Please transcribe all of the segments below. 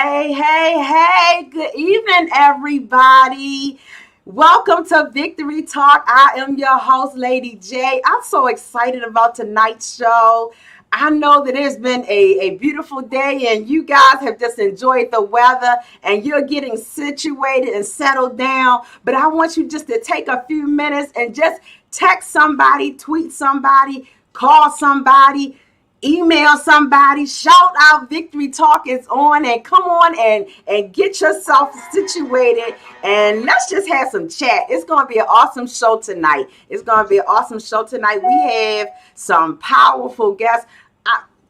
Hey, hey, hey, good evening, everybody. Welcome to Victory Talk. I am your host, Lady J. I'm so excited about tonight's show. I know that it's been a beautiful day and you guys have just enjoyed the weather and you're getting situated and settled down. But I want you just to take a few minutes and just text somebody, tweet somebody, call somebody, email somebody, shout out Victory Talk is on, and come on and get yourself situated and let's just have some chat. It's going to be an awesome show tonight. We have some powerful guests.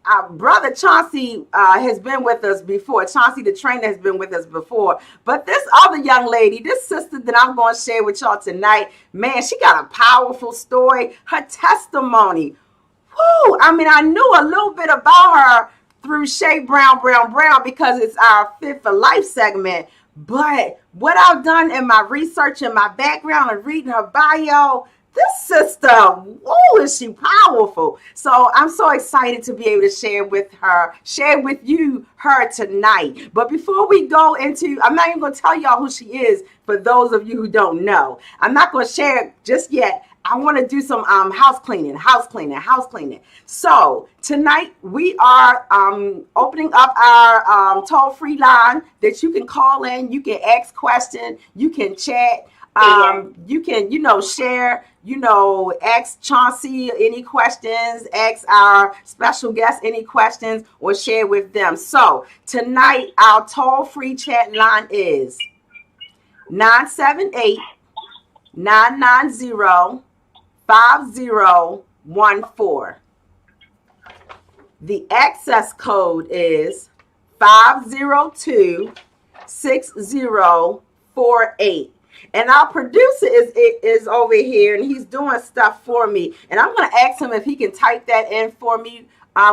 Our brother Chauncey has been with us before. Chauncey the trainer has been with us before. But this other young lady, this sister that I'm going to share with y'all tonight, man, she got a powerful story. Her testimony. Woo! I mean, I knew a little bit about her through Shay Brown because it's our Fit for Life segment. But what I've done in my research and my background and reading her bio, this sister, woo, is she powerful. So I'm so excited to be able to share with you her tonight. But before we go into, I'm not even going to tell y'all who she is for those of you who don't know. I'm not going to share it just yet. I want to do some house cleaning. So tonight we are opening up our toll-free line that you can call in. You can ask questions. You can chat. You can, share, ask Chauncey any questions, ask our special guests any questions, or share with them. So tonight our toll-free chat line is 978-990-5014. The access code is 502-6048. And our producer is over here and he's doing stuff for me. And I'm going to ask him if he can type that in for me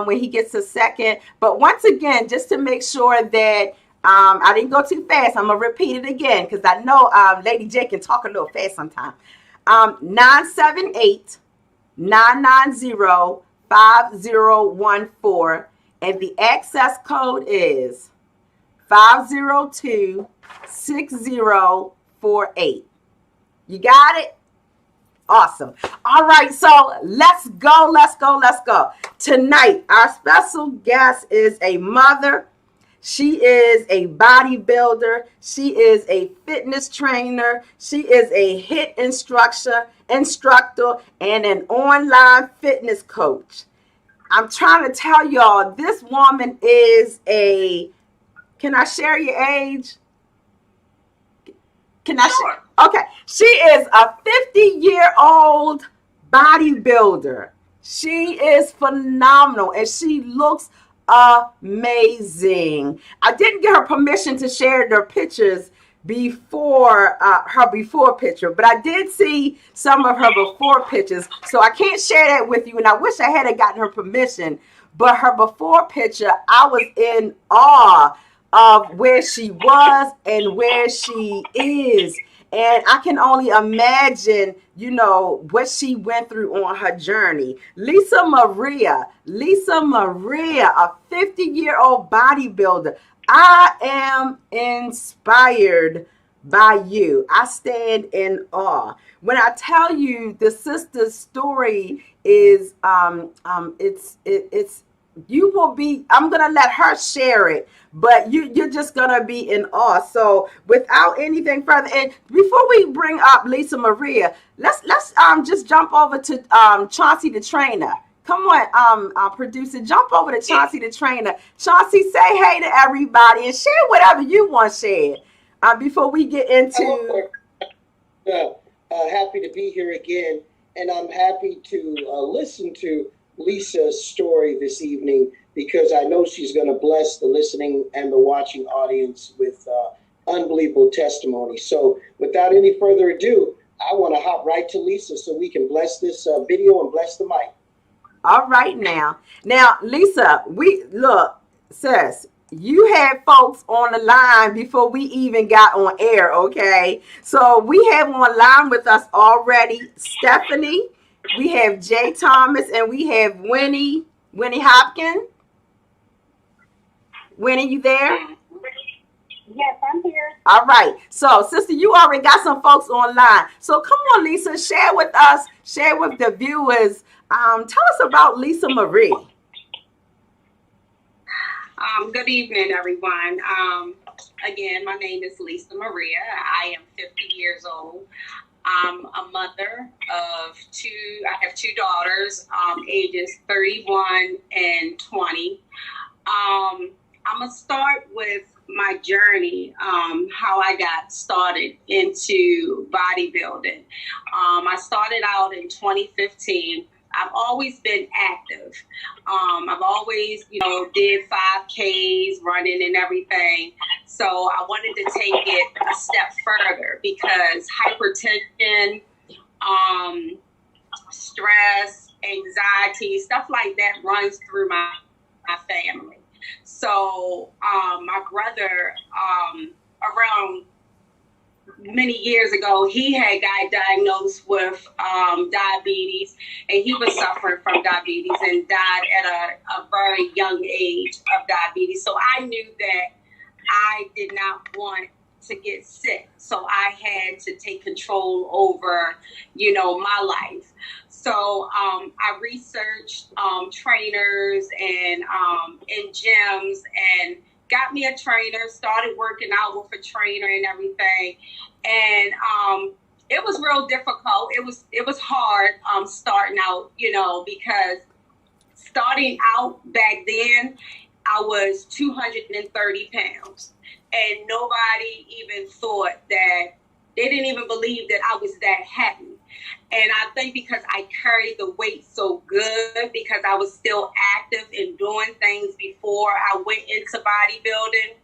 when he gets a second. But once again, just to make sure that I didn't go too fast, I'm going to repeat it again because I know Lady J can talk a little fast sometimes. 978-990-5014, and the access code is 502-6048. You got it? Awesome. All right, so let's go. Tonight, our special guest is a mother. She is a bodybuilder. She is a fitness trainer. She is a HIIT instructor, and an online fitness coach. I'm trying to tell y'all, this woman is can I share your age? Can I share? Okay. She is a 50-year-old bodybuilder. She is phenomenal, and she looks amazing. I didn't get her permission to share their pictures before her before picture, but I did see some of her before pictures, so I can't share that with you, and I wish I had gotten her permission. But her before picture, I was in awe of where she was and where she is. And I can only imagine, what she went through on her journey. Lisa Maria, a 50-year-old bodybuilder. I am inspired by you. I stand in awe. When I tell you the sister's story is, you will be, I'm going to let her share it, but you're just going to be in awe. So without anything further, and before we bring up Lisa Maria, let's just jump over to Chauncey the trainer. Come on, producer, jump over to Chauncey the trainer. Chauncey, say hey to everybody and share whatever you want shared before we get into. Happy to be here again, and I'm happy to listen to Lisa's story this evening because I know she's going to bless the listening and the watching audience with unbelievable testimony. So without any further ado, I want to hop right to Lisa so we can bless this video and bless the mic. All right now, Lisa, sis, you had folks on the line before we even got on air, okay? So we have online with us already Stephanie, we have Jay Thomas, and we have Winnie Hopkins. Winnie, you there? Yes, I'm here. All right. So, sister, you already got some folks online. So, come on, Lisa, share with us, share with the viewers. Tell us about Lisa Marie. Good evening, everyone. Again, my name is Lisa Maria. I am 50 years old. I'm a mother of two. I have two daughters, ages 31 and 20. I'm going to start with my journey, how I got started into bodybuilding. I started out in 2015. I've always been active. I've always, did 5Ks, running and everything. So I wanted to take it a step further because hypertension, stress, anxiety, stuff like that runs through my family. So my brother, around many years ago, he had got diagnosed with diabetes, and he was suffering from diabetes and died at a very young age of diabetes. So I knew that I did not want to get sick. So I had to take control over, my life. So I researched trainers and in gyms and got me a trainer, started working out with a trainer and everything. And it was real difficult. It was hard starting out, because starting out back then, I was 230 pounds. And nobody even thought that, they didn't even believe that I was that heavy. And I think because I carried the weight so good, because I was still active in doing things before I went into bodybuilding.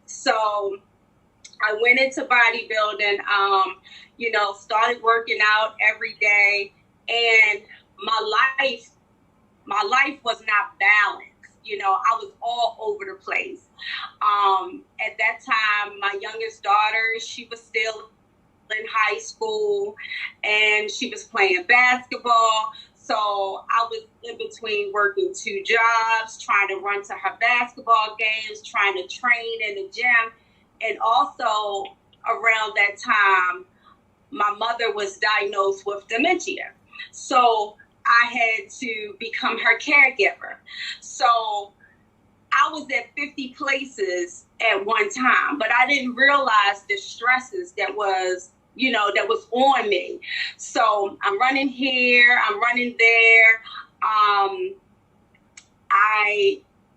So I went into bodybuilding, started working out every day. And my life was not balanced. I was all over the place. At that time, my youngest daughter, she was still in high school and she was playing basketball. So I was in between working two jobs, trying to run to her basketball games, trying to train in the gym. And also around that time, my mother was diagnosed with dementia. So I had to become her caregiver. So I was at 50 places at one time, but I didn't realize the stresses that was on me. So I'm running here, I'm running there. I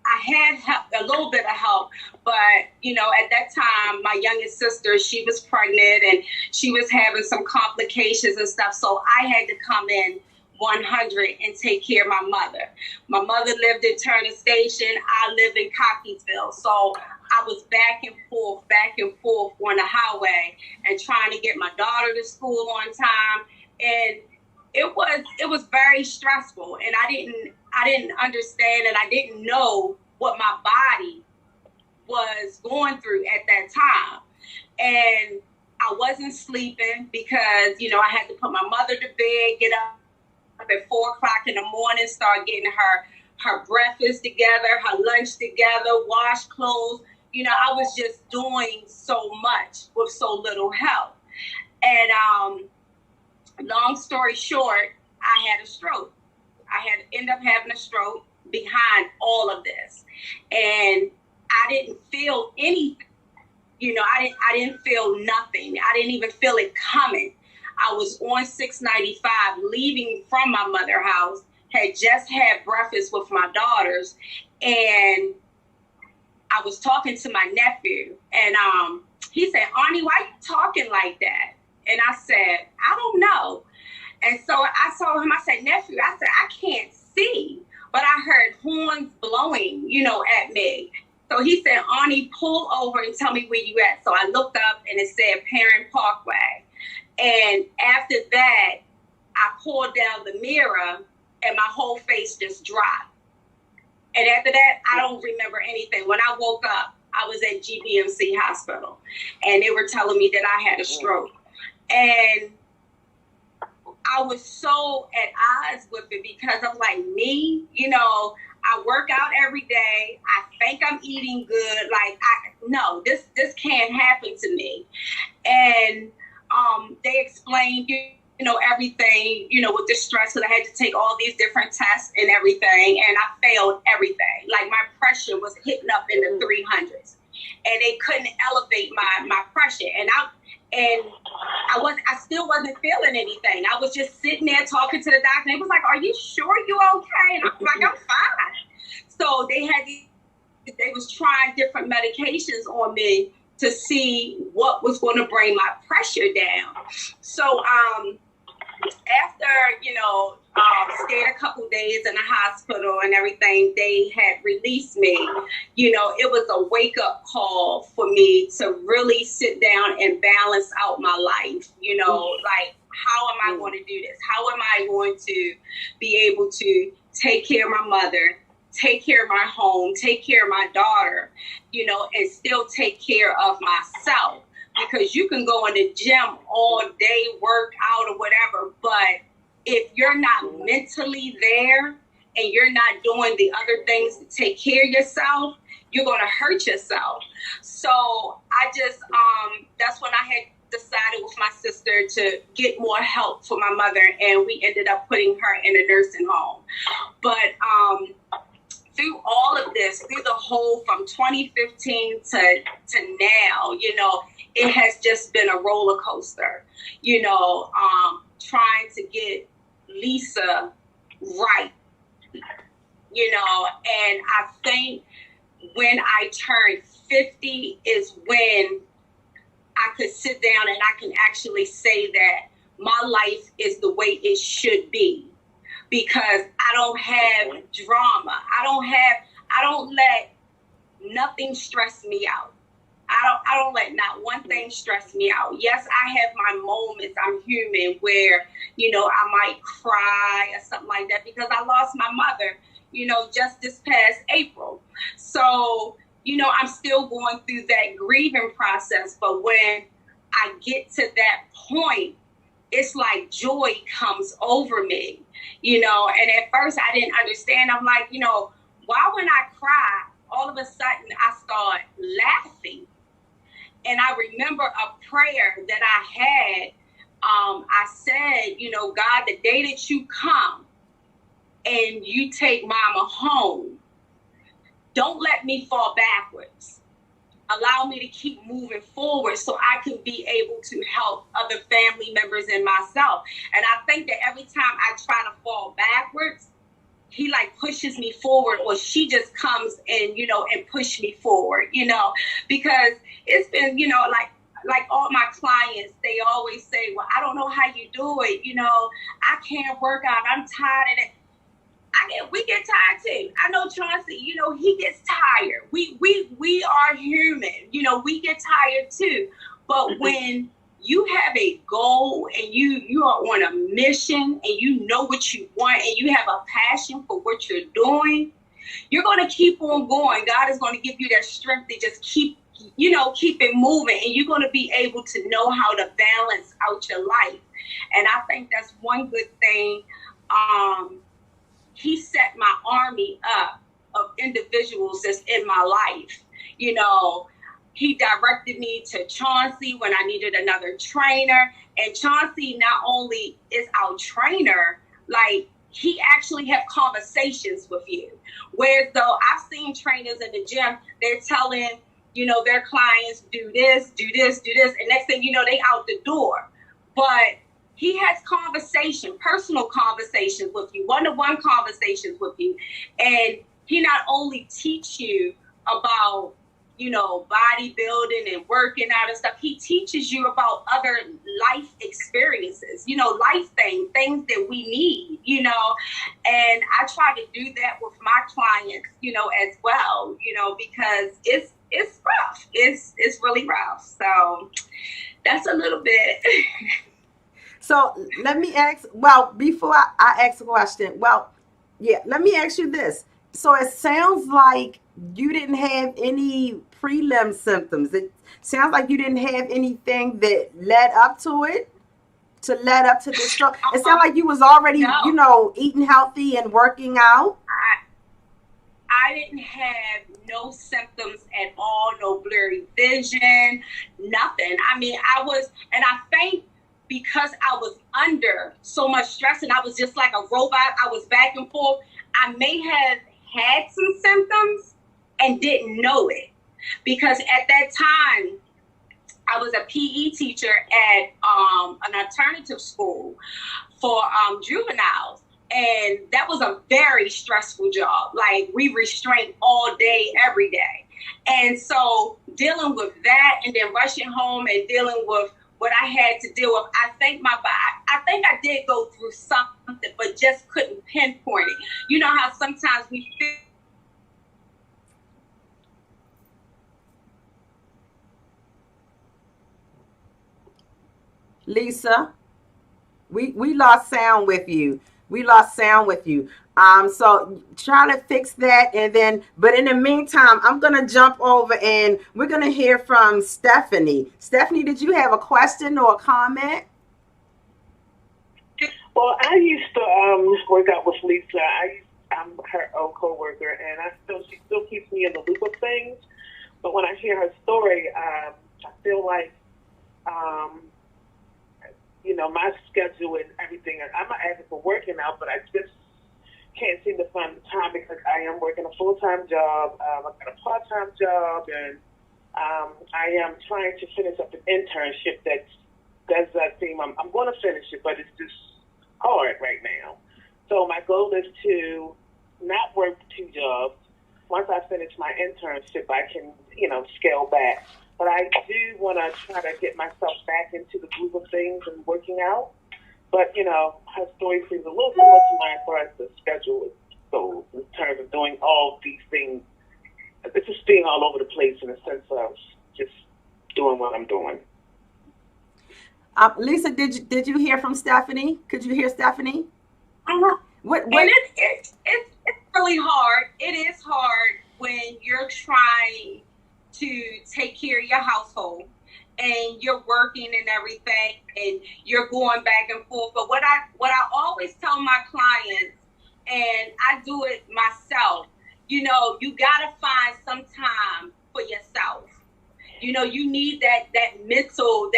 had help, a little bit of help, but at that time, my youngest sister, she was pregnant and she was having some complications and stuff. So I had to come in 100 and take care of my mother. My mother lived in Turner Station. I lived in Cockeysville. So I was back and forth on the highway and trying to get my daughter to school on time. And it was very stressful. And I didn't understand, and I didn't know what my body was going through at that time. And I wasn't sleeping because, I had to put my mother to bed, get up at 4 o'clock in the morning, start getting her breakfast together, her lunch together, wash clothes. I was just doing so much with so little help. And long story short, I had a stroke. I had ended up having a stroke behind all of this. And I didn't feel anything. I didn't feel nothing. I didn't even feel it coming. I was on 695 leaving from my mother's house, had just had breakfast with my daughters, and I was talking to my nephew, and he said, "Auntie, why you talking like that?" And I said, "I don't know." And so I told him, I said, "Nephew," I said, "I can't see, but I heard horns blowing, at me." So he said, "Auntie, pull over and tell me where you at." So I looked up and it said Parent Parkway. And after that, I pulled down the mirror and my whole face just dropped. And after that, I don't remember anything. When I woke up, I was at GBMC Hospital and they were telling me that I had a stroke. And I was so at odds with it because I'm like, me, I work out every day. I think I'm eating good. Like, no, this can't happen to me. And they explained, you know, everything, you know, with the stress, because I had to take all these different tests and everything, and I failed everything. Like, my pressure was hitting up in the 300s, and they couldn't elevate my pressure. And I still wasn't feeling anything. I was just sitting there talking to the doctor, and it was like, "Are you sure you're okay?" And I was like, "I'm fine." So they was trying different medications on me to see what was going to bring my pressure down. So after, you know, stayed a couple days in the hospital and everything, they had released me. You know, it was a wake-up call for me to really sit down and balance out my life. You know, like, how am I going to do this? How am I going to be able to take care of my mother, take care of my home, take care of my daughter, you know, and still take care of myself? Because you can go in the gym all day, work out or whatever, but if you're not mentally there and you're not doing the other things to take care of yourself, you're going to hurt yourself. So I just, that's when I had decided with my sister to get more help for my mother, and we ended up putting her in a nursing home. But through all of this, through the whole, from 2015 to now, you know, it has just been a roller coaster, you know, trying to get Lisa right, you know, and I think when I turned 50 is when I could sit down and I can actually say that my life is the way it should be, because I don't have drama. I don't let nothing stress me out. I don't let not one thing stress me out. Yes, I have my moments. I'm human, where, you know, I might cry or something like that, because I lost my mother, you know, just this past April. So, you know, I'm still going through that grieving process. But when I get to that point, it's like joy comes over me, you know. And at first I didn't understand. I'm like, you know, why when I cry, all of a sudden I start laughing? And I remember a prayer that I had. I said, you know, God, the day that you come and you take mama home, don't let me fall backwards. Allow me to keep moving forward so I can be able to help other family members and myself. And I think that every time I try to fall backwards, he like pushes me forward, or she just comes and, you know, and push me forward, you know, because it's been, you know, like all my clients, they always say, well, I don't know how you do it. You know, I can't work out. I'm tired of it. We get tired too. I know Chauncey, you know, he gets tired. We are human, you know, we get tired too. But when you have a goal and you are on a mission and you know what you want and you have a passion for what you're doing, you're going to keep on going. God is going to give you that strength to just keep it moving, and you're going to be able to know how to balance out your life. And I think that's one good thing. He set my army up of individuals that's in my life. You know, he directed me to Chauncey when I needed another trainer. And Chauncey not only is our trainer, like, he actually have conversations with you. Whereas though I've seen trainers in the gym, they're telling, you know, their clients, do this, do this, do this. And next thing you know, they out the door. But he has personal conversations with you, one-to-one conversations with you. And he not only teach you about, you know, bodybuilding and working out and stuff, he teaches you about other life experiences, you know, life things that we need, you know. And I try to do that with my clients, you know, as well, you know, because it's rough. It's really rough. So that's a little bit. So let me ask, well, before I ask a question, let me ask you this. So it sounds like you didn't have any prelim symptoms. It sounds like you didn't have anything that led up to this stroke. It sounds like you was already, you know, eating healthy and working out. I didn't have no symptoms at all, no blurry blurry vision, nothing. I mean, I think because I was under so much stress and I was just like a robot, I was back and forth, I may have had some symptoms and didn't know it. Because at that time, I was a PE teacher at an alternative school for juveniles. And that was a very stressful job. Like, we restrained all day, every day. And so dealing with that and then rushing home and dealing with what I had to deal with, I think I did go through something, but just couldn't pinpoint it. You know how sometimes we feel. Lisa, we lost sound with you. So try to fix that, and then, but in the meantime, I'm gonna jump over and we're gonna hear from Stephanie. Stephanie, did you have a question or a comment? Well, I used to work out with Lisa. I'm her old coworker, and she still keeps me in the loop of things. But when I hear her story, I feel like, my schedule and everything. I'm an advocate for working out, but I just can't seem to find the time because I am working a full-time job. I've got a part-time job, and I am trying to finish up an internship that does that seem, I'm going to finish it, but it's just hard right now. So my goal is to not work 2 jobs. Once I finish my internship, I can, scale back. But I do want to try to get myself back into the groove of things and working out. But, her story seems a little similar to mine as far as the schedule goes in terms of doing all these things. It's just being all over the place in a sense of just doing what I'm doing. Lisa, did you hear from Stephanie? Could you hear Stephanie? What? And it's really hard. It is hard when you're trying to take care of your household and you're working and everything and you're going back and forth. But what I always tell my clients, and I do it myself, you gotta find some time for yourself. You need that mental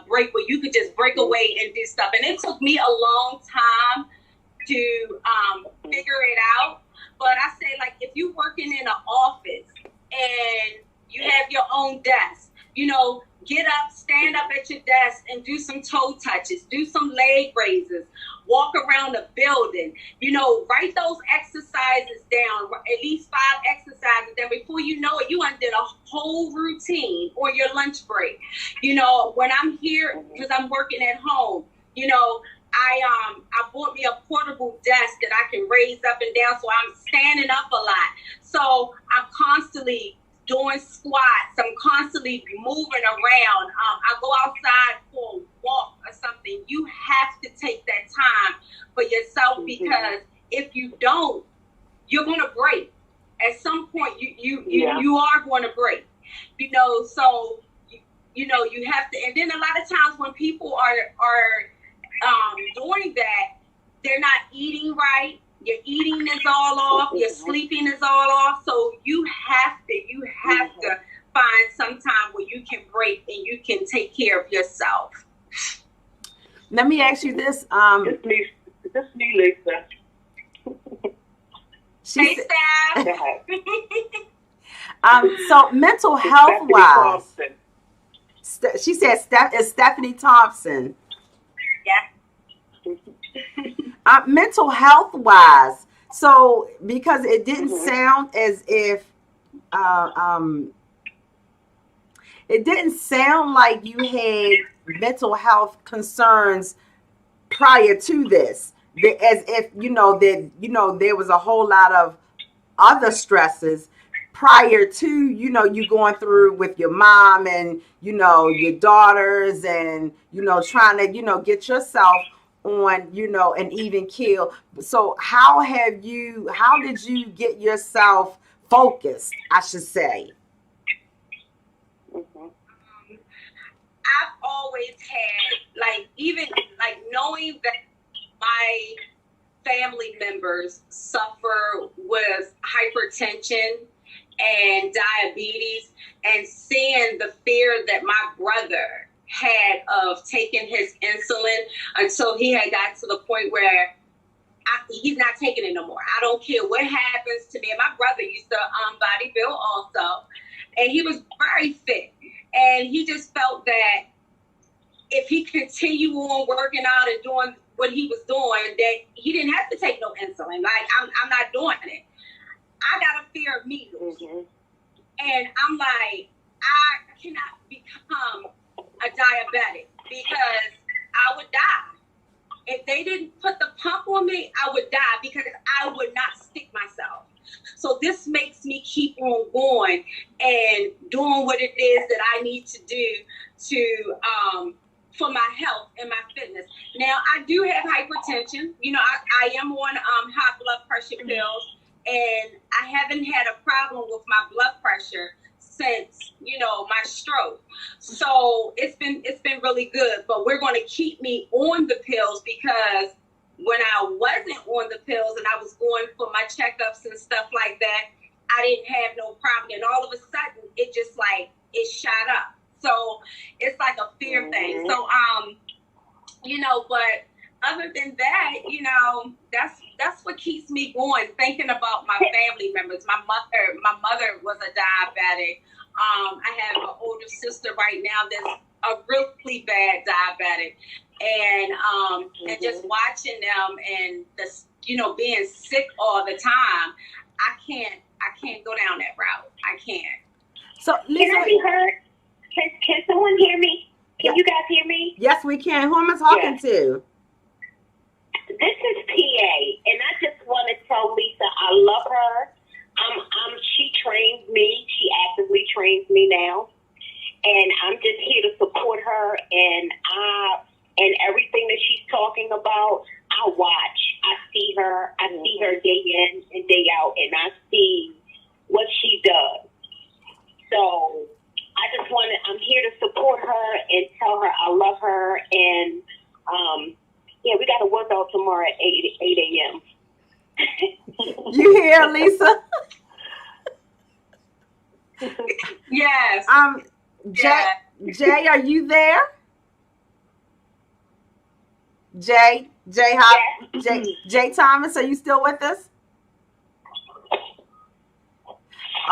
break where you could just break away and do stuff. And it took me a long time to figure it out. But I say, like, if you're working in an office and you have your own desk, get up, stand up at your desk and do some toe touches, do some leg raises, walk around the building, write those exercises down, at least 5 exercises. Then before you know it, you undid a whole routine or your lunch break. When I'm here, because I'm working at home, I bought me a portable desk that I can raise up and down, so I'm standing up a lot. So I'm constantly doing squats. I'm constantly moving around. I go outside for a walk or something. You have to take that time for yourself, because if you don't, you're going to break. At some point, you are going to break. So you have to. And then a lot of times when people are doing that, they're not eating right. Your eating is all off. Your sleeping is all off. So you have to find some time where you can break and you can take care of yourself. Let me ask you this. It's me, Lisa. Hey, Steph. So mental health wise, she said it's Stephanie Thompson. Yeah. Mental health wise, so because it didn't sound as if it didn't sound like you had mental health concerns prior to this, as if there was a whole lot of other stresses prior to you going through with your mom and your daughters and trying to get yourself on an even keel. So how did you get yourself focused, I should say? I've always had, even knowing that my family members suffer with hypertension and diabetes, and seeing the fear that my brother had of taking his insulin until he had got to the point where he's not taking it no more. I don't care what happens to me. And my brother used to bodybuild also, and he was very fit. And he just felt that if he continued on working out and doing what he was doing, that he didn't have to take no insulin. Like, I'm not doing it. I got a fear of needles. Mm-hmm. And I'm like, I cannot become a diabetic because I would die. If they didn't put the pump on me, I would die because I would not stick myself. So this makes me keep on going and doing what it is that I need to do to for my health and my fitness. Now, I do have hypertension. You know, I am on high blood pressure pills, and I haven't had a problem with my blood pressure since, you know, my stroke. So it's been really good, but we're going to keep me on the pills because when I wasn't on the pills and I was going for my checkups and stuff like that, I didn't have no problem. And all of a sudden it just like, it shot up. So it's like a fear thing. So, you know, but other than that, you know, that's what keeps me going, thinking about my family members. My mother was a diabetic. I have an older sister right now that's a really bad diabetic, and just watching them and you know, being sick all the time, I can't go down that route. I can't. So Lisa, can I be heard? Can someone hear me? Can you guys hear me? Yes, we can. Who am I talking to? This is PA, and I just want to tell Lisa I love her. She trains me. She actively trains me now, and I'm just here to support her. And everything that she's talking about, I watch. I see her. I see her day in and day out, and I see what she does. So I'm here to support her and tell her I love her. And yeah, we got to work out tomorrow at 8 a.m. You hear, Lisa? Yes. Jay, are you there? Jay, Jay Thomas, are you still with us?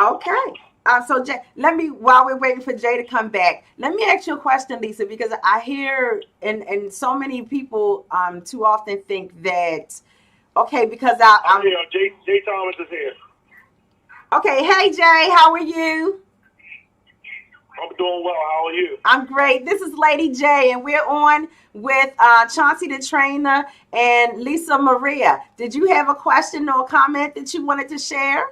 Okay. So Jay, while we're waiting for Jay to come back, let me ask you a question, Lisa, because I hear and so many people too often think that, okay, because I'm here. Jay Thomas is here. Okay, hey Jay, how are you? I'm doing well. How are you? I'm great. This is Lady J, and we're on with Chauncey the trainer and Lisa Maria. Did you have a question or a comment that you wanted to share?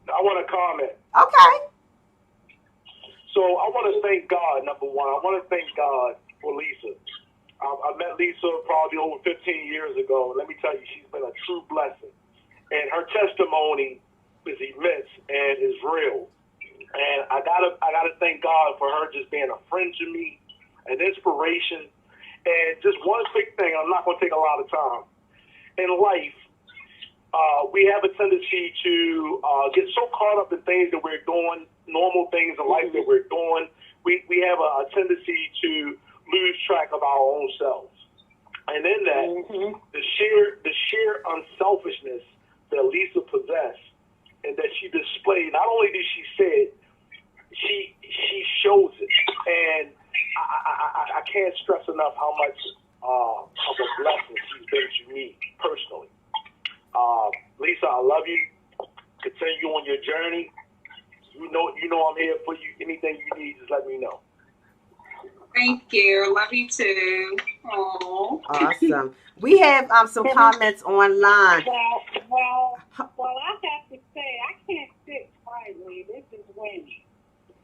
I want to comment. Okay. So I want to thank God, number one. I want to thank God for Lisa. I met Lisa probably over 15 years ago. Let me tell you, she's been a true blessing. And her testimony is immense and is real. And I gotta thank God for her just being a friend to me, an inspiration. And just one quick thing, I'm not going to take a lot of time. In life, we have a tendency to get so caught up in things that we're doing, normal things in life that we're doing. We have a tendency to lose track of our own selves. And in that, the sheer unselfishness that Lisa possessed and that she displayed, not only did she say it, she shows it. And I can't stress enough how much of a blessing she's been to me personally. Lisa, I love you. Continue on your journey. You know I'm here for you. Anything you need, just let me know. Thank you. Love you too. Aww. Awesome. We have some comments online. Well, I have to say, I can't sit quietly. This is Wendy.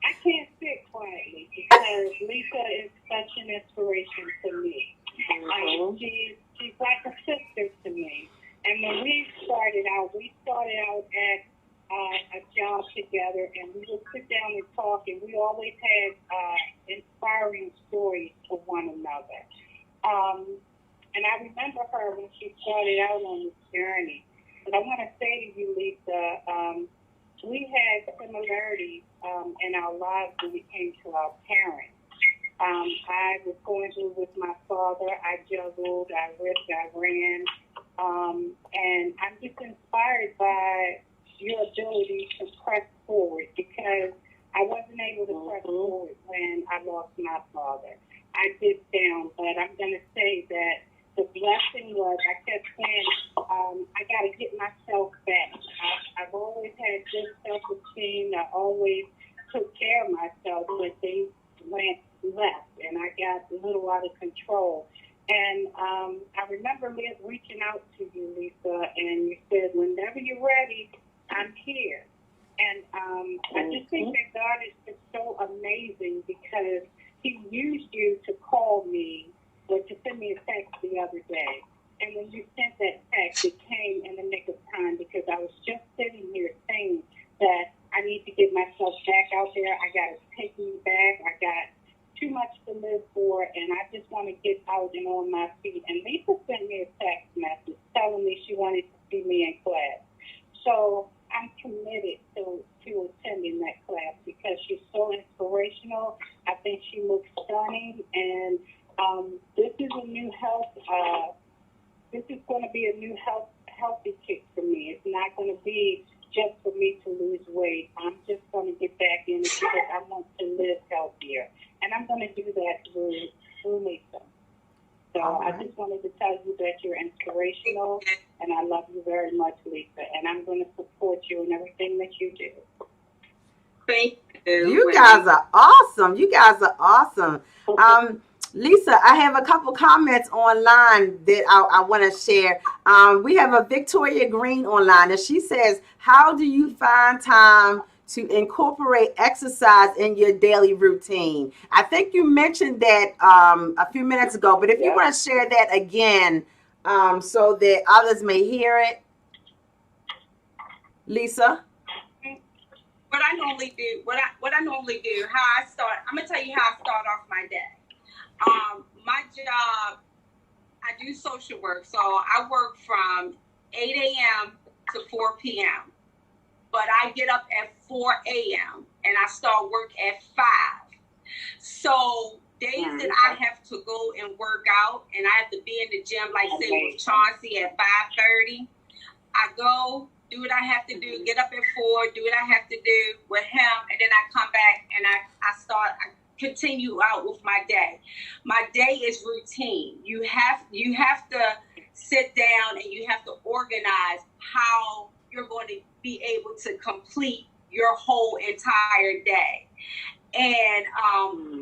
I can't sit quietly because Lisa is such an inspiration to me. She's like a sister to me. And when we started out at a job together, and we would sit down and talk, and we always had inspiring stories for one another. And I remember her when she started out on this journey. But I want to say to you, Lisa, we had similarities in our lives when it came to our parents. I was going through with my father. I juggled, I risked, I ran. And I'm just inspired by your ability to press forward, because I wasn't able to press forward when I lost my father. I dipped down, but I'm going to say that the blessing was, I kept saying, I got to get myself back. I've always had good self-esteem. I always took care of myself, but things went left, and I got a little out of control. And I remember reaching out to you, Lisa, and you said, whenever you're ready, I'm here. And I just think that God is just so amazing, because he used you to call me or to send me a text the other day. And when you sent that text, it came in the nick of time, because I was just sitting here saying that I need to get myself back out there. I got to take me back. I got too much to live for, and I just want to get out and on my feet. And Lisa sent me a text message telling me she wanted to see me in class. So I'm committed to attending that class, because she's so inspirational. I think she looks stunning, and this is a new health. This is going to be a new healthy kick for me. It's not going to be just for me to lose weight. I'm just going to get back in it because I want to live healthier, and I'm going to do that through Lisa. So I just wanted to tell you that you're inspirational, and I love you very much, Lisa, and I'm going to support you in everything that you do. Thank you. You guys are awesome. You guys are awesome. Lisa, I have a couple comments online that I want to share. We have a Victoria Green online, and she says, how do you find time to incorporate exercise in your daily routine? I think you mentioned that a few minutes ago, but if you want to share that again so that others may hear it. Lisa? What I normally do, how I start, I'm going to tell you how I start off my day. My job, I do social work, so I work from 8 a.m. to 4 p.m. But I get up at 4 a.m. and I start work at 5. So days that I have to go and work out and I have to be in the gym, like say with Chauncey at 5:30, I go, do what I have to do, get up at 4, do what I have to do with him, and then I come back and I continue out with my day. My day is routine. You have to sit down and you have to organize how you're going to be able to complete your whole entire day. And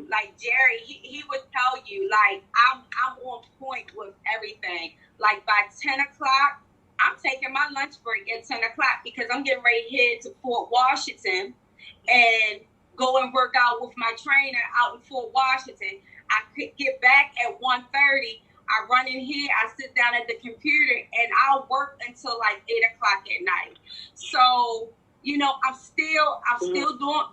like Jerry, he would tell you, like, I'm on point with everything. Like by 10 o'clock, I'm taking my lunch break at 10 o'clock because I'm getting ready to head to Fort Washington and go and work out with my trainer out in Fort Washington. I could get back at 1:30. I run in here, I sit down at the computer, and I'll work until like 8 o'clock at night. So, you know, I'm still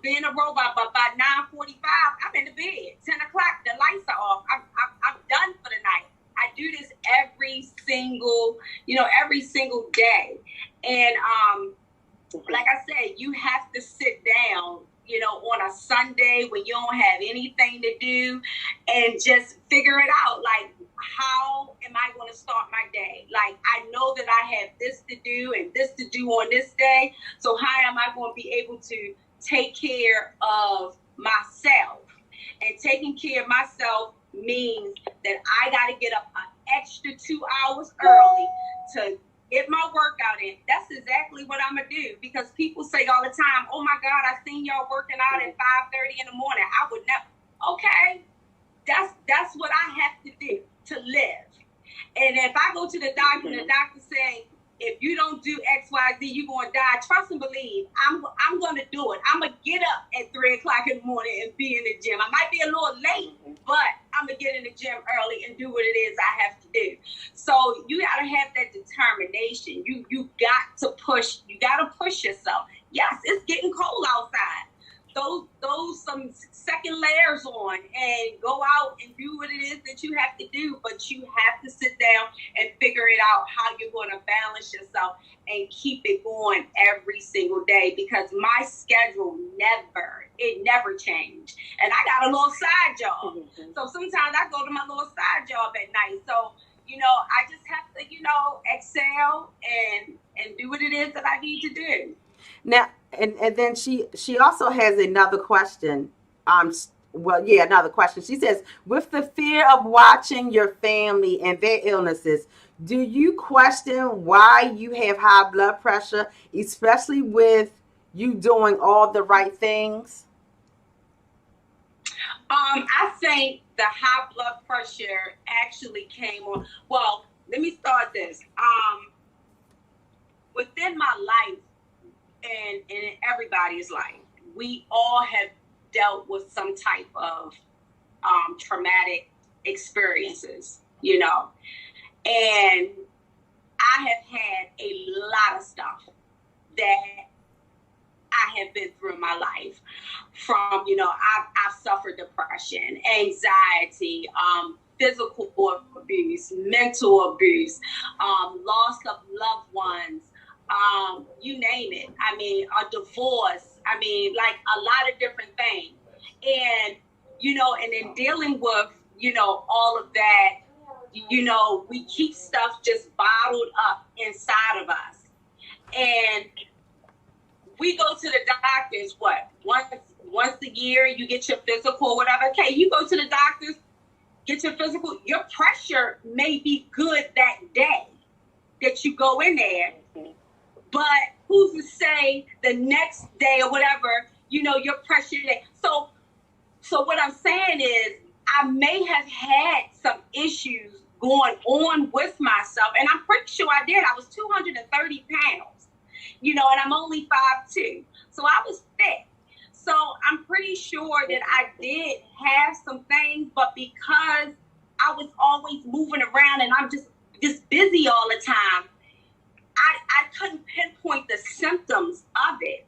being a robot, but by 9:45, I'm in the bed. 10 o'clock, the lights are off. I'm done for the night. I do this every single day. And like I said, you have to sit down, you know, on a Sunday when you don't have anything to do and just figure it out. Like, how am I going to start my day? Like, I know that I have this to do and this to do on this day. So how am I going to be able to take care of myself? And taking care of myself means that I got to get up an extra 2 hours early to get my workout in. That's exactly what I'm going to do, because people say all the time, oh my God, I seen y'all working out at 5:30 in the morning. I would never. Okay, that's what I have to do to live. And if I go to the doctor and the doctor saying, if you don't do X, Y, Z, you're going to die. Trust and believe. I'm going to do it. I'm going to get up at 3 o'clock in the morning and be in the gym. I might be a little late, but I'm going to get in the gym early and do what it is I have to do. So you got to have that determination. You got to push. You got to push yourself. Yes, it's getting cold outside, those some second layers on and go out and do what it is that you have to do. But you have to sit down and figure it out how you're going to balance yourself and keep it going every single day, because my schedule never changed. And I got a little side job. Mm-hmm. So sometimes I go to my little side job at night. So, I just have to, excel and do what it is that I need to do. Now, and then she also has another question. Another question. She says, with the fear of watching your family and their illnesses, do you question why you have high blood pressure, especially with you doing all the right things? I think the high blood pressure actually came on. Well, let me start this. Within my life and in everybody's life, we all have dealt with some type of traumatic experiences, and I have had a lot of stuff that I have been through in my life. From, I've suffered depression, anxiety, physical abuse, mental abuse, loss of loved ones, you name it. I mean, a divorce. I mean, like a lot of different things. And, and in dealing with, all of that, we keep stuff just bottled up inside of us. And we go to the doctors, once a year, you get your physical or whatever. Okay, you go to the doctors, get your physical. Your pressure may be good that day that you go in there, but who's to say the next day or whatever, your pressure day. So what I'm saying is, I may have had some issues going on with myself, and I'm pretty sure I did. I was 230 pounds, and I'm only 5'2", so I was thick. So I'm pretty sure that I did have some things, but because I was always moving around and I'm just busy all the time, I couldn't pinpoint the symptoms of it.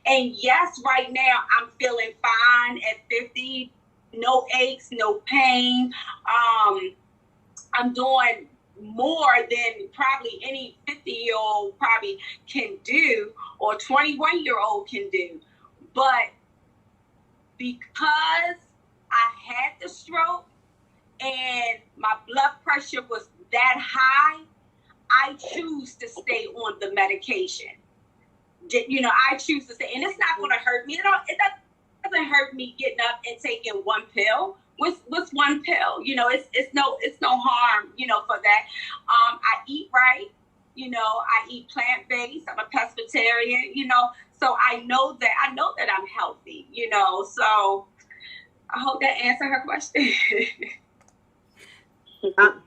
And yes, right now I'm feeling fine at 50, no aches, no pain. I'm doing more than probably any 50-year-old probably can do, or 21-year-old can do. But because I had the stroke and my blood pressure was that high, I choose to stay on the medication. I choose to stay, and it's not going to hurt me. It doesn't hurt me getting up and taking one pill. What's one pill? It's no harm, for that. I eat right. I eat plant-based. I'm a pescatarian, so I know that I'm healthy, so I hope that answered her question.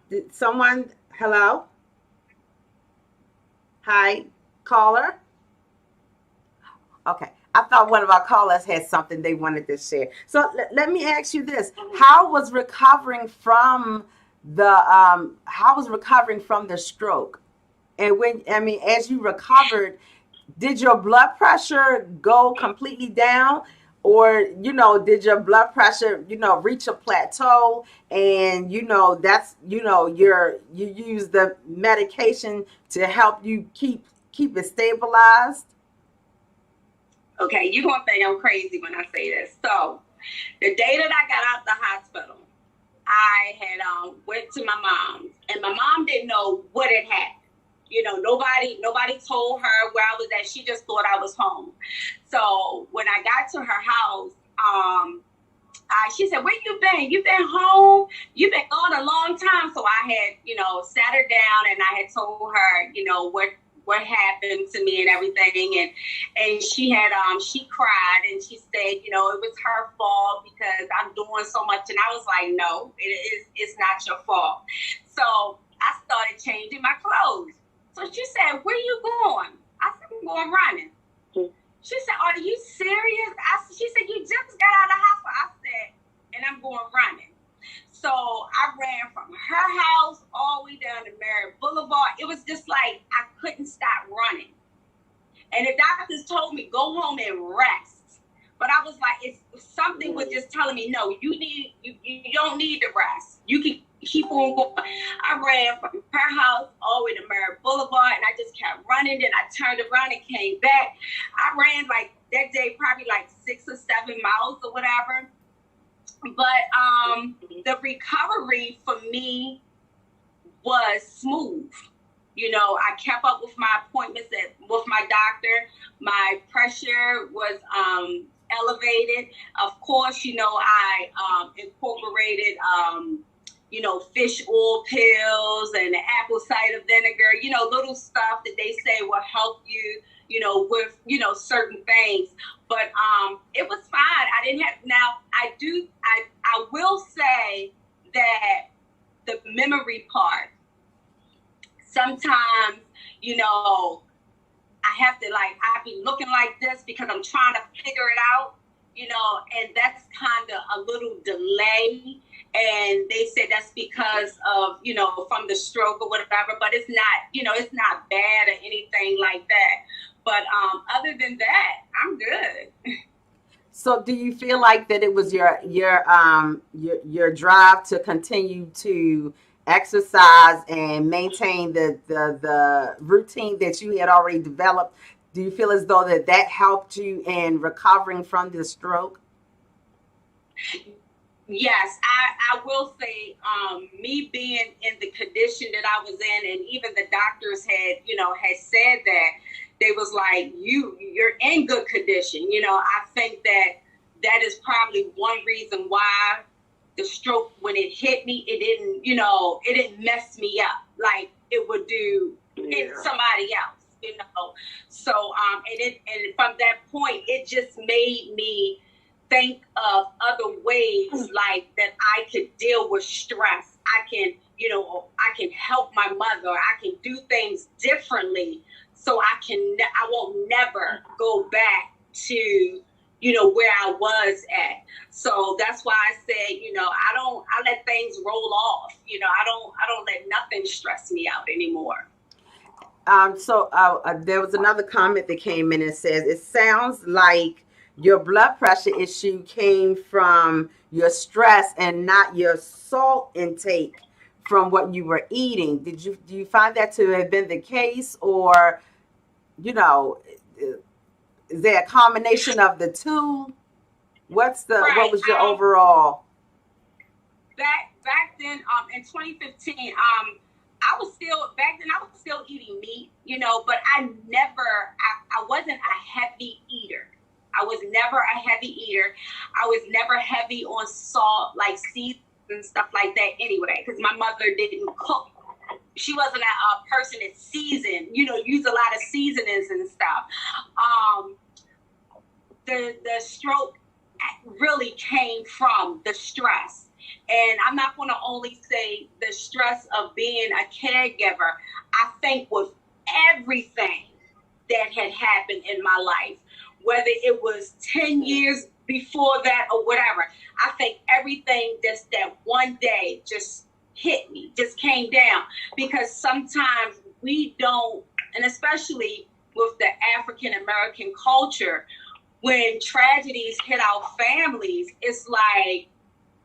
Did someone, hello? Hi, caller? Okay. I thought one of our callers had something they wanted to share. So let me ask you this. How was recovering from the stroke? And as you recovered, did your blood pressure go completely down? Or, did your blood pressure, reach a plateau and, that's, you use the medication to help you keep it stabilized? Okay, you're going to think I'm crazy when I say this. So the day that I got out the hospital, I had went to my mom, and my mom didn't know what had happened. Nobody told her where I was at. She just thought I was home. So when I got to her house, she said, "Where you been? You been home? You been gone a long time." So I had, sat her down and I had told her, what happened to me and everything. And she had, she cried and she said, it was her fault because I'm doing so much. And I was like, no, it's not your fault. So I started changing my clothes. So she said, "Where you going?" I said, "I'm going running." She said, "Are you serious?" She said, "You just got out of the hospital." I said, "And I'm going running." So I ran from her house all the way down to Merritt Boulevard. It was just like I couldn't stop running. And the doctors told me, "Go home and rest." But but I was like, it's something was just telling me, no, you don't need to rest. You can keep on going. I ran from her house all the way to Merritt Boulevard, and I just kept running. Then I turned around and came back. I ran like that day probably like 6 or 7 miles or whatever. But the recovery for me was smooth. You know, I kept up with my appointments with my doctor. My pressure was elevated. Of course, you know, I incorporated, you know, fish oil pills and apple cider vinegar, you know, little stuff that they say will help you, you know, with, you know, certain things. But it was fine. I didn't have, now I will say that the memory part, sometimes, you know, I have to I be looking like this because I'm trying to figure it out, you know, and that's kind of a little delay. And they said that's because of, you know, from the stroke or whatever, but it's not, you know, it's not bad or anything like that. But other than that, I'm good. So do you feel like that it was your drive to continue to exercise and maintain the routine that you had already developed? Do you feel as though that helped you in recovering from the stroke? Yes, I will say, me being in the condition that I was in, and even the doctors had said that, they was like, you're in good condition. You know, I think that is probably one reason why the stroke, when it hit me, it didn't mess me up like it would do in somebody else, you know. So, and from that point, it just made me think of other ways like that I could deal with stress. I can help my mother. I can do things differently, so I won't never go back to, you know, where I was at. So that's why I said, you know, I let things roll off. You know, I don't let nothing stress me out anymore. So there was another comment that came in and says, it sounds like your blood pressure issue came from your stress and not your salt intake from what you were eating. Do you find that to have been the case, or, you know, is there a combination of the two? What was your overall? Back then, in 2015, I was still eating meat, you know, but I wasn't a heavy eater. I was never a heavy eater. I was never heavy on salt, like seeds and stuff like that anyway, because my mother didn't cook. She wasn't a person that seasoned, you know, used a lot of seasonings and stuff. The stroke really came from the stress. And I'm not going to only say the stress of being a caregiver. I think with everything that had happened in my life, whether it was 10 years before that or whatever, I think everything just that one day just hit me, just came down. Because sometimes we don't, and especially with the African American culture, when tragedies hit our families, it's like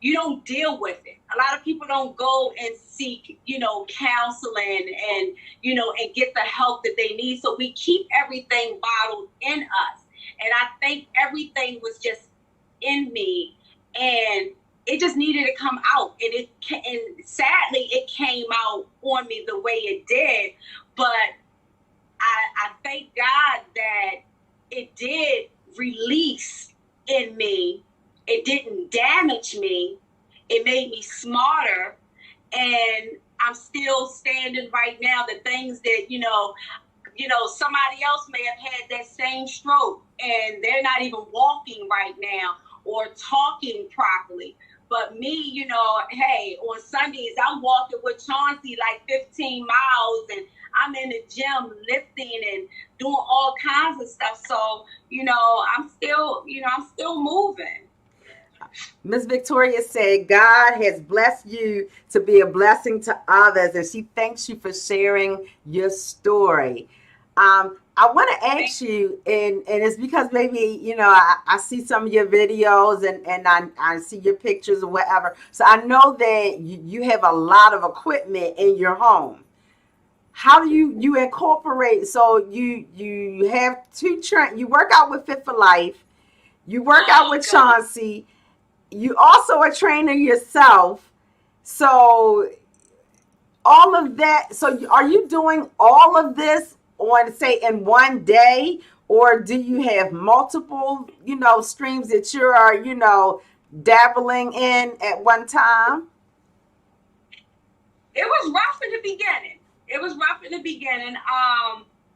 you don't deal with it. A lot of people don't go and seek, you know, counseling and, you know, and get the help that they need. So we keep everything bottled in us. And I think everything was just in me, and it just needed to come out. And sadly, it came out on me the way it did. But I thank God that it did release in me. It didn't damage me. It made me smarter. And I'm still standing right now. The things that, you know, somebody else may have had that same stroke and they're not even walking right now or talking properly. But me, you know, hey, on Sundays, I'm walking with Chauncey like 15 miles, and I'm in the gym lifting and doing all kinds of stuff. So, you know, I'm still moving. Miss Victoria said, God has blessed you to be a blessing to others, and she thanks you for sharing your story. I want to ask you, and it's because maybe, I see some of your videos and I see your pictures or whatever. So I know that you have a lot of equipment in your home. How do you incorporate? So you have you work out with Fit for Life, you work out with Chauncey, you also a trainer yourself. So all of that. So are you doing all of this on, say, in one day, or do you have multiple, streams that you are, dabbling in at one time? It was rough in the beginning.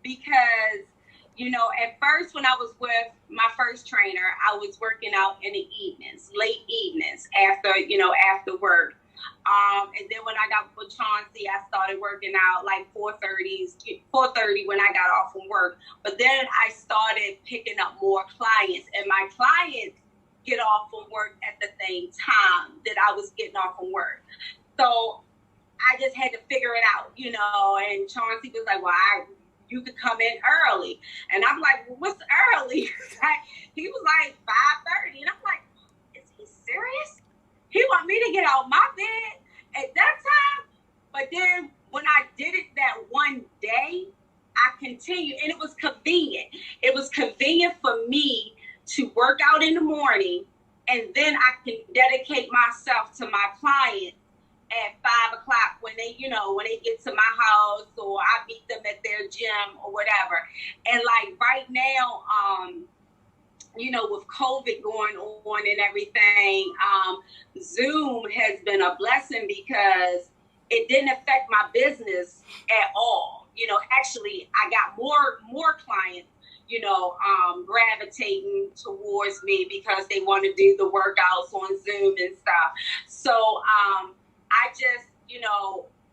Because, at first when I was with my first trainer, I was working out in the evenings, late evenings after work. And then when I got with Chauncey, I started working out like 4:30 when I got off from work. But then I started picking up more clients, and my clients get off from work at the same time that I was getting off from work. So I just had to figure it out, and Chauncey was like, well, you could come in early. And I'm like, well, what's early? He was like 5:30. And I'm like, is he serious? He want me to get out my bed at that time? But then when I did it that one day, I continued, and it was convenient. It was convenient for me to work out in the morning, and then I can dedicate myself to my clients at 5 o'clock when they get to my house, or I meet them at their gym or whatever. And like right now, with COVID going on and everything, Zoom has been a blessing because it didn't affect my business at all. Actually, I got more clients, gravitating towards me because they want to do the workouts on Zoom and stuff. So, I just,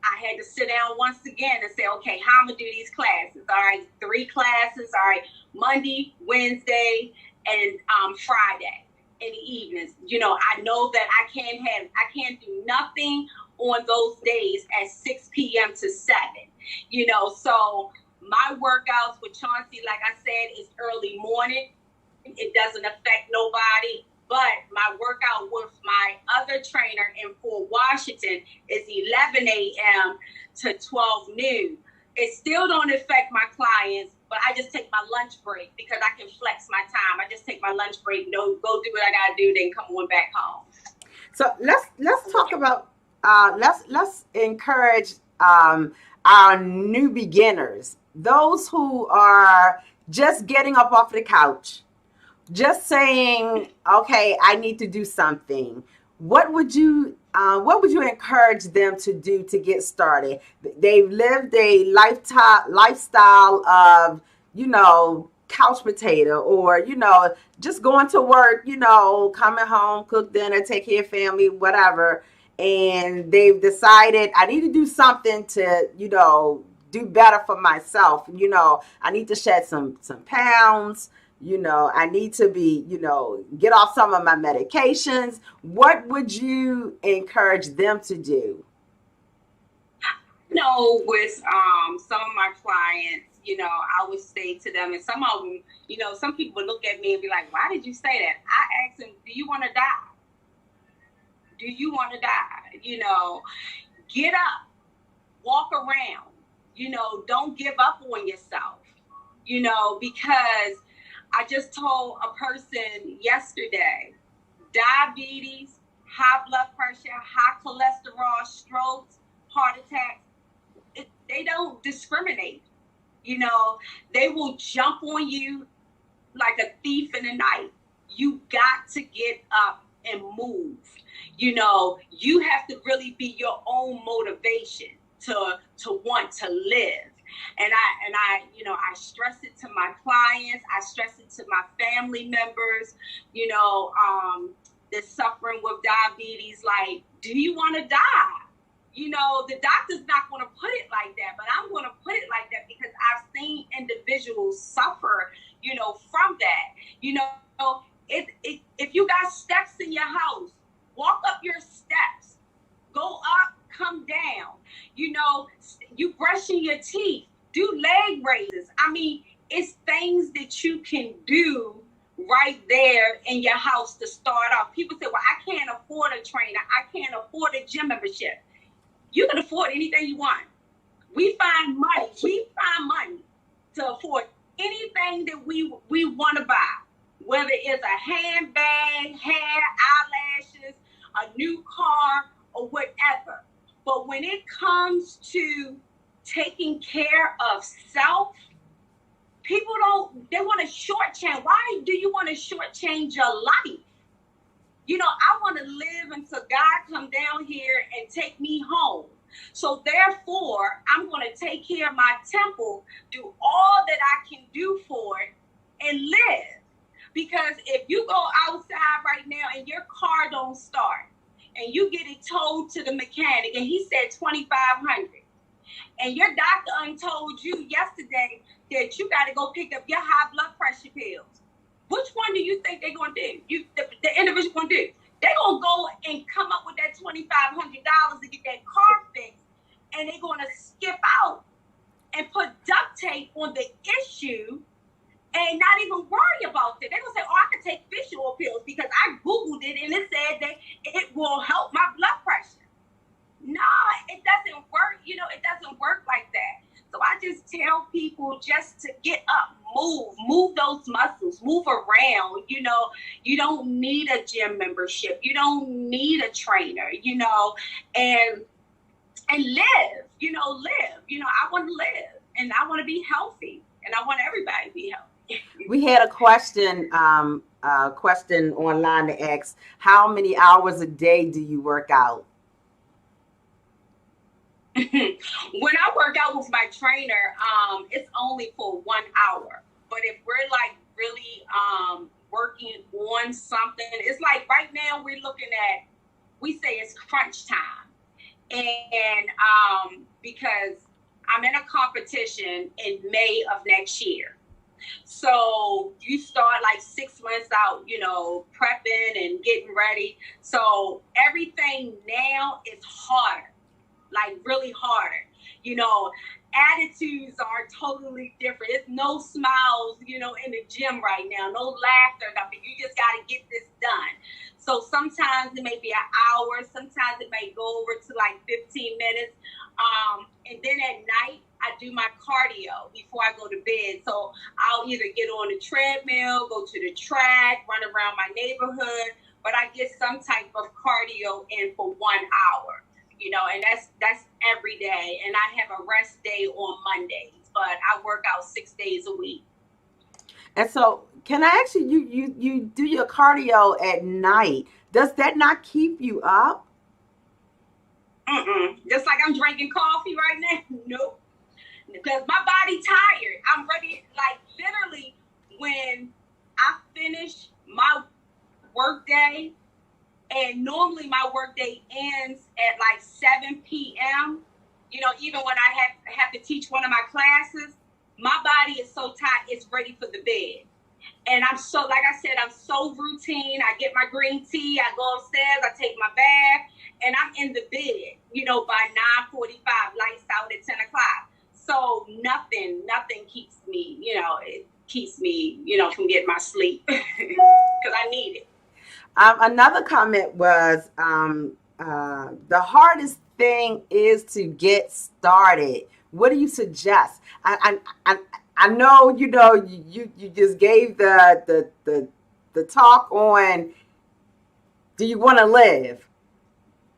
I had to sit down once again and say, okay, how I'm going to do these classes? All right, 3 classes. All right, Monday, Wednesday, and Friday in the evenings. I know that I can't do nothing on those days at 6 p.m. to 7. So my workouts with Chauncey, like I said, is early morning. It doesn't affect nobody. But my workout with my other trainer in Fort Washington is 11 a.m. to 12 noon. It still don't affect my clients, but I just take my lunch break because I can flex my time. I just take my lunch break, go do what I gotta do, then come on back home. So let's talk about let's encourage our new beginners, those who are just getting up off the couch, just saying, okay, I need to do something. What would you encourage them to do to get started? They've lived a lifestyle of, couch potato, or, just going to work, coming home, cook dinner, take care of family, whatever. And they've decided, I need to do something to, do better for myself. I need to shed some pounds. I need to be, get off some of my medications. What would you encourage them to do? With some of my clients, I would say to them, and some of them, some people would look at me and be like, why did you say that? I asked them, do you want to die? Do you want to die? Get up, walk around, don't give up on yourself, because I just told a person yesterday, diabetes, high blood pressure, high cholesterol, strokes, heart attacks, they don't discriminate. They will jump on you like a thief in the night. You got to get up and move. You have to really be your own motivation to want to live. And I stress it to my clients. I stress it to my family members, that's suffering with diabetes. Like, do you want to die? The doctor's not going to put it like that, but I'm going to put it like that because I've seen individuals suffer, from that. If you got steps in your house, walk up your steps, go up, come down. You brushing your teeth, do leg raises. I mean, it's things that you can do right there in your house to start off. People say, well, I can't afford a trainer. I can't afford a gym membership. You can afford anything you want. We find money to afford anything that we want to buy, whether it's a handbag, hair, eyelashes, a new car, or whatever. But when it comes to taking care of self, people they want to shortchange. Why do you want to shortchange your life? You know, I want to live until God come down here and take me home. So therefore, I'm going to take care of my temple, do all that I can do for it, and live. Because if you go outside right now and your car don't start, and you get it towed to the mechanic, and he said $2,500, and your doctor told you yesterday that you got to go pick up your high blood pressure pills, which one do you think they're going to do? The individual going to do? They're going to go and come up with that $2,500 to get that car fixed, and they're going to skip out and put duct tape on the issue and not even worry about it. They're going to say, oh, I can take fish oil pills because I Googled it and it said that it will help my blood pressure. No, it doesn't work. You know, it doesn't work like that. So I just tell people just to get up, move those muscles, move around. You know, you don't need a gym membership. You don't need a trainer, you know, and live, you know, live. You know, I want to live and I want to be healthy and I want everybody to be healthy. We had a question online to ask, how many hours a day do you work out? When I work out with my trainer, it's only for 1 hour. But if we're like really working on something, it's like right now we're looking at, we say it's crunch time. And because I'm in a competition in May of next year. So you start like 6 months out, you know, prepping and getting ready. So everything now is harder. Like really harder, you know, attitudes are totally different. It's no smiles, you know, in the gym right now, no laughter, nothing. You just got to get this done. So sometimes it may be an hour, sometimes it may go over to like 15 minutes. And then at night, I do my cardio before I go to bed. So I'll either get on the treadmill, go to the track, run around my neighborhood, but I get some type of cardio in for 1 hour. You know, and that's every day. And I have a rest day on Mondays, but I work out 6 days a week. And so can I ask you, you do your cardio at night. Does that not keep you up? Just like I'm drinking coffee right now? Nope. Because my body tired. I'm ready, like literally when I finish my work day, and normally my workday ends at like 7 p.m. You know, even when I have to teach one of my classes, my body is so tired, it's ready for the bed. And I'm so, like I said, I'm so routine. I get my green tea, I go upstairs, I take my bath, and I'm in the bed, you know, by 9:45, lights out at 10 o'clock. So nothing keeps me, you know, it keeps me, you know, from getting my sleep because I need it. Another comment was the hardest thing is to get started. What do you suggest? I know, you know, you just gave the talk on do you want to live?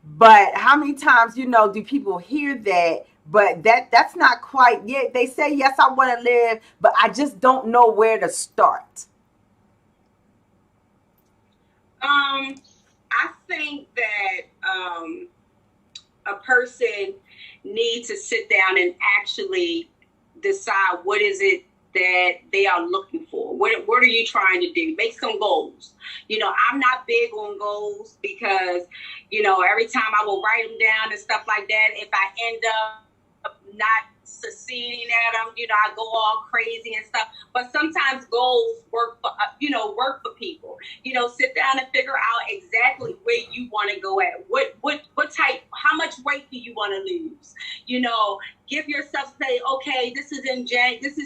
But how many times, you know, do people hear that? But that's not quite yet. They say, yes, I want to live, but I just don't know where to start. I think that a person needs to sit down and actually decide what is it that they are looking for. What are you trying to do? Make some goals. You know, I'm not big on goals because, you know, every time I will write them down and stuff like that, if I end up not succeeding at them, you know, I go all crazy and stuff. But sometimes goals work for people. You know, sit down and figure out exactly where you want to go at. What type, how much weight do you want to lose? You know, give yourself, say, okay, this is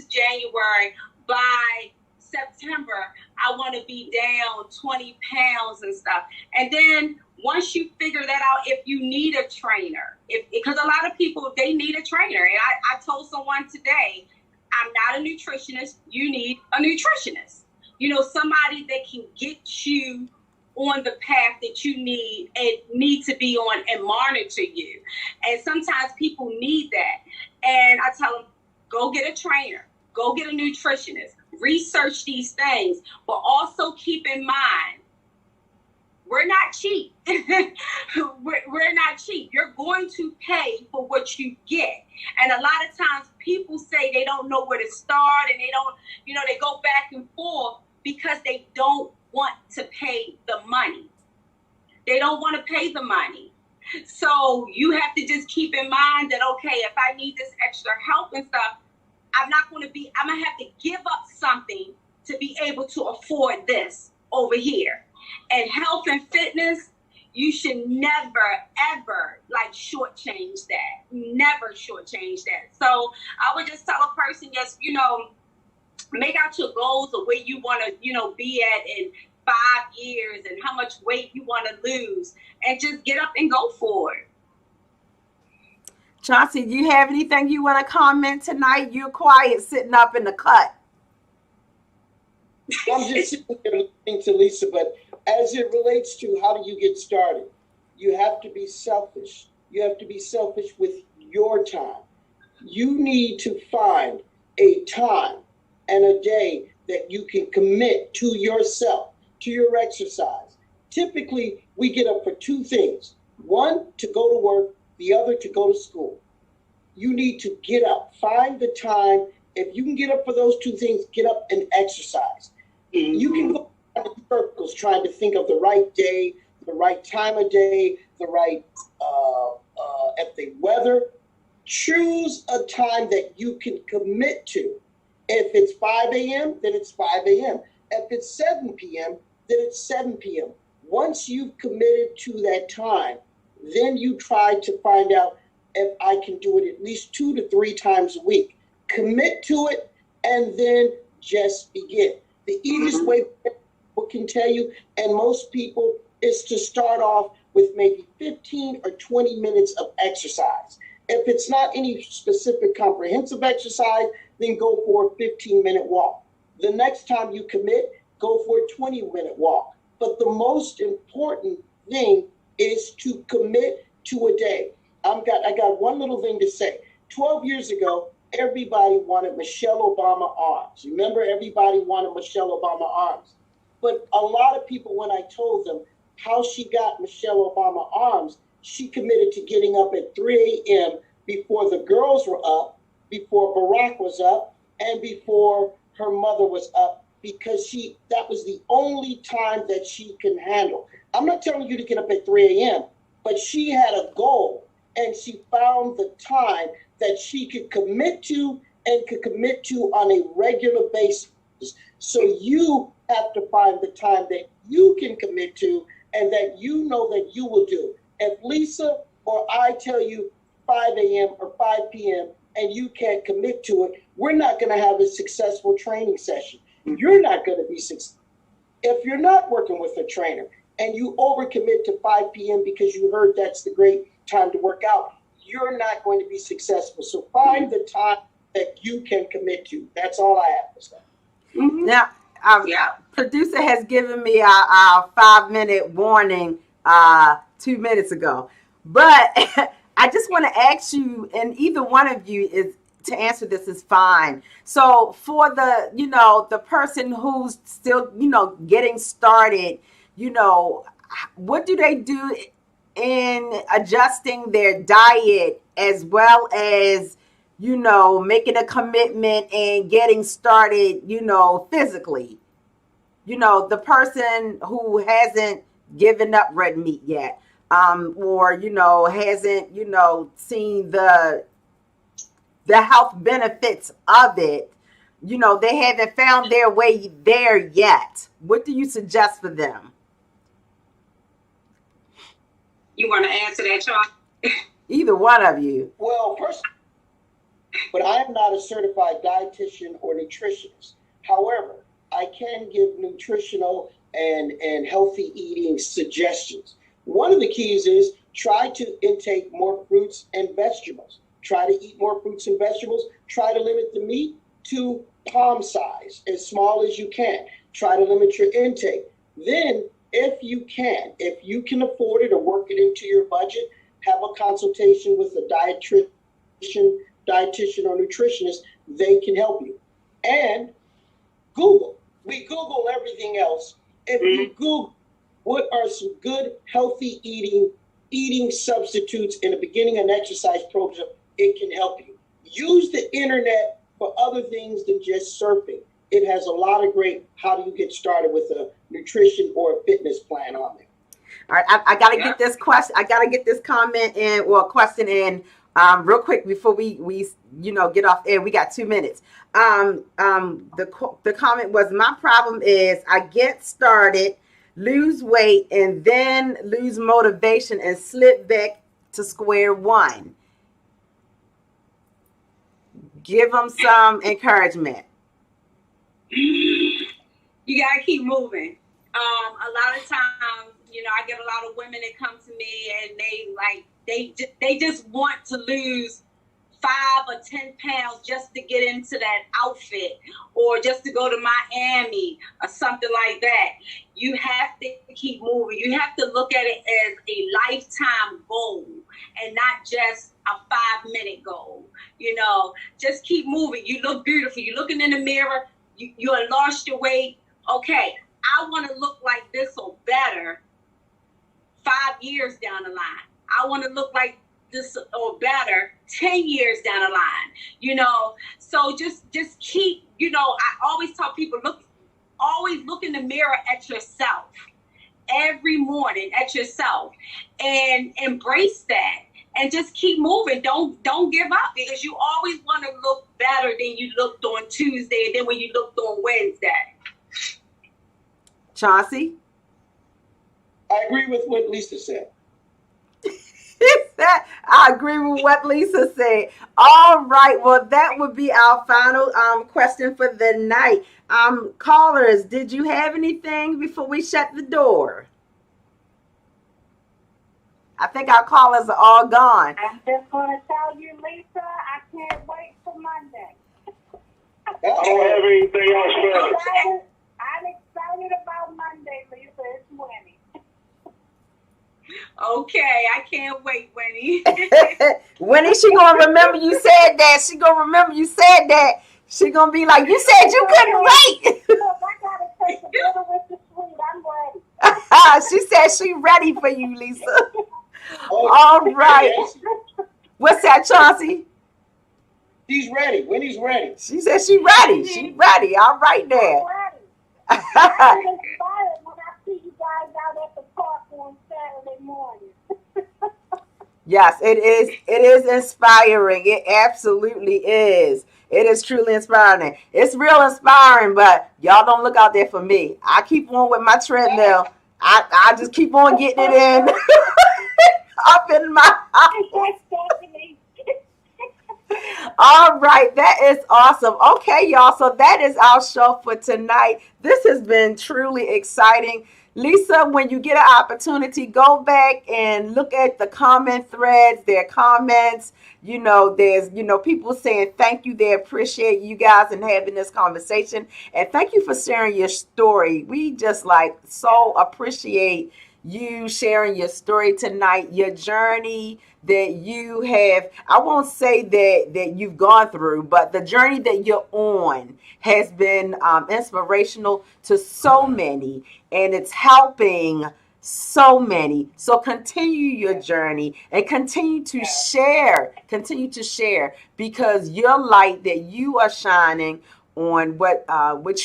January. by September, I want to be down 20 pounds and stuff. And then once you figure that out, if you need a trainer, because a lot of people, they need a trainer. And I told someone today, I'm not a nutritionist. You need a nutritionist. You know, somebody that can get you on the path that you need and need to be on and monitor you. And sometimes people need that. And I tell them, go get a trainer, go get a nutritionist, research these things, but also keep in mind, we're not cheap. we're not cheap. You're going to pay for what you get. And a lot of times people say they don't know where to start and they don't, you know, they go back and forth because they don't want to pay the money. They don't want to pay the money. So you have to just keep in mind that, okay, if I need this extra help and stuff, I'm going to have to give up something to be able to afford this over here. And health and fitness, you should never, ever shortchange that. Never shortchange that. So I would just tell a person, yes, you know, make out your goals of where you want to, you know, be at in 5 years and how much weight you want to lose, and just get up and go for it. Chauncey, do you have anything you want to comment tonight? You're quiet, sitting up in the cut. I'm just sitting there listening to Lisa, but as it relates to how do you get started, you have to be selfish. You have to be selfish with your time. You need to find a time and a day that you can commit to yourself, to your exercise. Typically, we get up for two things. One, to go to work, the other to go to school. You need to get up, find the time. If you can get up for those two things, get up and exercise. Mm-hmm. You can go in circles trying to think of the right day, the right time of day, the right at the weather. Choose a time that you can commit to. If it's 5 a.m., then it's 5 a.m. If it's 7 p.m., then it's 7 p.m. Once you've committed to that time, then you try to find out if I can do it at least 2 to 3 times a week. Commit to it and then just begin. The easiest way people can tell you, and most people, is to start off with maybe 15 or 20 minutes of exercise. If it's not any specific comprehensive exercise, then go for a 15-minute walk. The next time you commit, go for a 20-minute walk. But the most important thing is to commit to a day. I got one little thing to say. 12 years ago, everybody wanted Michelle Obama arms. Remember, everybody wanted Michelle Obama arms. But a lot of people, when I told them how she got Michelle Obama arms, she committed to getting up at 3 a.m. before the girls were up, before Barack was up, and before her mother was up, because that was the only time that she can handle. I'm not telling you to get up at 3 a.m., but she had a goal, and she found the time that she could commit to and could commit to on a regular basis. So you have to find the time that you can commit to and that you know that you will do. If Lisa or I tell you 5 a.m. or 5 p.m. and you can't commit to it, we're not going to have a successful training session. You're not going to be successful. If you're not working with a trainer and you overcommit to 5 p.m. because you heard that's the great time to work out, you're not going to be successful. So find the time that you can commit to. That's all I have to say. Mm-hmm. Now, producer has given me our 5-minute warning 2 minutes ago. But I just want to ask you, and either one of you is to answer this is fine. So for the person who's still, getting started, what do they do in adjusting their diet as well as, making a commitment and getting started, physically? The person who hasn't given up red meat yet, or, hasn't, seen the health benefits of it, they haven't found their way there yet. What do you suggest for them? You want to answer that, Sean? Either one of you. Well, first, but I am not a certified dietitian or nutritionist. However, I can give nutritional and healthy eating suggestions. One of the keys is try to intake more fruits and vegetables. Try to eat more fruits and vegetables. Try to limit the meat to palm size, as small as you can. Try to limit your intake. Then, if you can afford it or work it into your budget, have a consultation with a dietitian or nutritionist. They can help you. And Google. We Google everything else. If you Google what are some good, healthy eating substitutes in the beginning of an exercise program, it can help you. Use the internet for other things than just surfing. It has a lot of great how do you get started with a nutrition or a fitness plan on there. All right, I got to get this question. I got to get this comment in, or question in, real quick before we get off air. We got 2 minutes. The comment was, my problem is I get started, lose weight, and then lose motivation and slip back to square one. Give them some encouragement. You gotta keep moving. A lot of times, I get a lot of women that come to me and they just want to lose 5 or 10 pounds just to get into that outfit or just to go to Miami or something like that. You have to keep moving. You have to look at it as a lifetime goal and not just a 5-minute goal. Just keep moving. You look beautiful. You're looking in the mirror. You have lost your weight. Okay, I want to look like this or better 5 years down the line. I want to look like this or better 10 years down the line. So just keep, I always tell people, always look in the mirror at yourself every morning, at yourself, and embrace that. And just keep moving. Don't give up, because you always want to look better than you looked on Tuesday and then when you looked on Wednesday. Chauncey? I agree with what Lisa said. I agree with what Lisa said. All right. Well, that would be our final question for the night. Callers, did you have anything before we shut the door? I think our callers are all gone. I'm just going to tell you, Lisa, I can't wait for Monday. I don't have anything else. I'm excited about Monday, Lisa. It's Winnie. Okay, I can't wait, Winnie. Winnie, she gonna remember you said that. She gonna remember you said that. She gonna be like, you said you couldn't wait. Look, I gotta take a little with the sweet. I'm ready. She said she ready for you, Lisa. All right. What's that, Chauncey? She's ready. Winnie's ready. She said she ready. She ready. All right there. I'm inspired when I see you guys out at the park on Saturday morning. Yes, it is. It is inspiring. It absolutely is. It is truly inspiring. It's real inspiring, but y'all don't look out there for me. I keep on with my treadmill. I just keep on getting it in up in my house. All right, that is awesome. Okay, y'all. So that is our show for tonight. This has been truly exciting. Lisa, when you get an opportunity, go back and look at the comment threads, their comments. There's, people saying thank you. They appreciate you guys and having this conversation. And thank you for sharing your story. We just so appreciate you sharing your story tonight, your journey that you have. I won't say that you've gone through, but the journey that you're on has been inspirational to so many, and it's helping so many. So continue your journey and continue to share, because your light that you are shining on what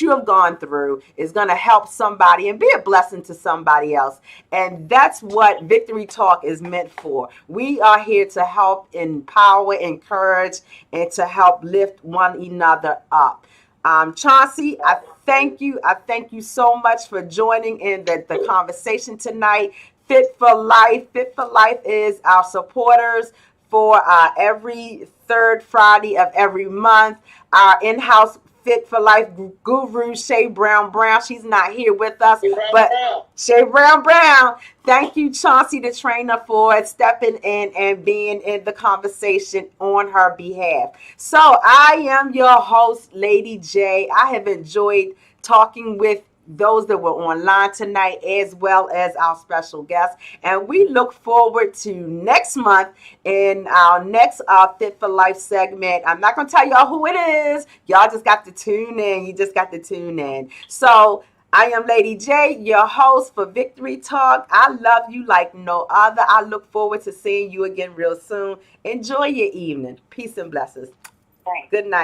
you have gone through is going to help somebody and be a blessing to somebody else. And that's what Victory Talk is meant for. We are here to help empower, encourage, and to help lift one another up. Chauncey, I thank you. I thank you so much for joining in the conversation tonight. Fit for Life. Fit for Life is our supporters for every third Friday of every month. Our in-house Fit for Life guru, Shay Brown. She's not here with us, but Brown. Shay Brown. Thank you, Chauncey, the trainer, for stepping in and being in the conversation on her behalf. So I am your host, Lady J. I have enjoyed talking with those that were online tonight, as well as our special guests. And we look forward to next month in our next Fit for Life segment. I'm not going to tell y'all who it is. Y'all just got to tune in. You just got to tune in. So I am Lady J, your host for Victory Talk. I love you like no other. I look forward to seeing you again real soon. Enjoy your evening. Peace and blessings. Good night.